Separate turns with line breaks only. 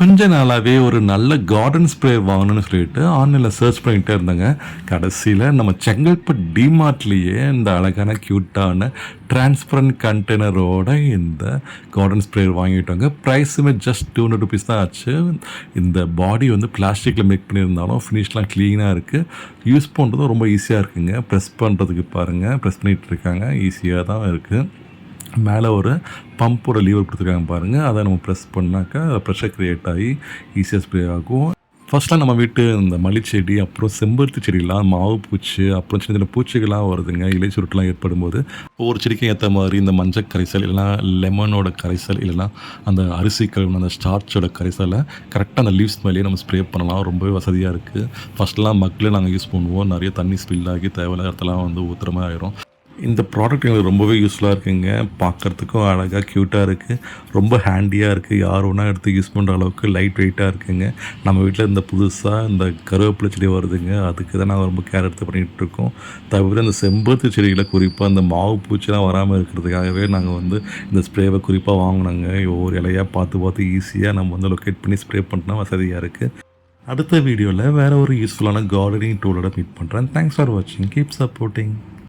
கொஞ்ச நாளாகவே ஒரு நல்ல கார்டன் ஸ்ப்ரே வாங்கணும்னு சொல்லிட்டு ஆன்லைனில் சர்ச் பண்ணிகிட்டே இருந்தேங்க. கடைசியில் நம்ம செங்கல்பட்டு டிமார்ட்லேயே இந்த அழகான க்யூட்டான டிரான்ஸ்பரண்ட் கண்டெய்னரோட இந்த கார்டன் ஸ்ப்ரே வாங்கிட்டோங்க. ப்ரைஸுமே ஜஸ்ட் 200 ருபீஸ் தான் ஆச்சு. இந்த பாடி வந்து பிளாஸ்டிக்கில் மேக் பண்ணியிருந்தாலும் ஃபினிஷ்லாம் க்ளீனாக இருக்குது. யூஸ் பண்ணுறதும் ரொம்ப ஈஸியாக இருக்குங்க. ப்ரெஸ் பண்ணுறதுக்கு பாருங்கள், ப்ரெஸ் பண்ணிகிட்டு இருக்காங்க, ஈஸியாக தான் இருக்குது. மேலே ஒரு பம்போட லீவர் கொடுத்துருக்காங்க பாருங்கள். அதை நம்ம ப்ரெஸ் பண்ணாக்கா ப்ரெஷர் க்ரியேட் ஆகி ஈஸியாக ஸ்ப்ரே ஆகும். ஃபஸ்ட்லாம் நம்ம வீட்டு இந்த மல்லிச்செடி, அப்புறம் செம்பருத்தி செடியெலாம் மாவு பூச்சி, அப்புறம் சின்ன சின்ன பூச்சிகள்லாம் வருதுங்க. இலை சுருட்டெலாம் ஏற்படும் போது ஒவ்வொரு செடிக்கும் ஏற்ற மாதிரி இந்த மஞ்சள் கரைசல், இல்லைனா லெமனோட கரைசல், இல்லைனா அந்த அரிசி கழுவின அந்த ஸ்டார்ச்சோட கரைசலை கரெக்டாக அந்த லீவ்ஸ் மேலேயே நம்ம ஸ்ப்ரே பண்ணலாம். ரொம்பவே வசதியாக இருக்குது. ஃபஸ்ட்லாம் மக்கில் நாங்கள் யூஸ் பண்ணுவோம். நிறைய தண்ணி ஸ்பில் ஆகி தேவையில்லாத இடத்துலாம் வந்து ஊற்றுற மாதிரி ஆயிரும். இந்த ப்ராடக்ட் எங்களுக்கு ரொம்பவே யூஸ்ஃபுல்லாக இருக்குங்க. பார்க்குறதுக்கும் அழகாக க்யூட்டாக இருக்குது. ரொம்ப ஹேண்டியாக இருக்குது. யார் ஒன்றா எடுத்து யூஸ் பண்ணுற அளவுக்கு லைட் வெயிட்டாக இருக்குங்க. நம்ம வீட்டில் இந்த புதுசாக இந்த கருவேப்பிலை செடி வருதுங்க. அதுக்கு தான் நாங்கள் ரொம்ப கேர் எடுத்து பண்ணிகிட்ருக்கோம். தவிர இந்த செம்பருத்தி செடிகளை குறிப்பாக இந்த மாவு பூச்சிலாம் வராமல் இருக்கிறதுக்காகவே நாங்கள் வந்து இந்த ஸ்ப்ரேவை குறிப்பாக வாங்கினோங்க. ஒவ்வொரு இலையாக பார்த்து பார்த்து ஈஸியாக நம்ம வந்து லொக்கேட் பண்ணி ஸ்ப்ரே பண்ணால் வசதியாக இருக்குது. அடுத்த வீடியோவில் வேறு ஒரு யூஸ்ஃபுல்லான கார்டனிங் டூலோட மீட் பண்ணுறேன். தேங்க்ஸ் ஃபார் வாட்சிங். Keep supporting.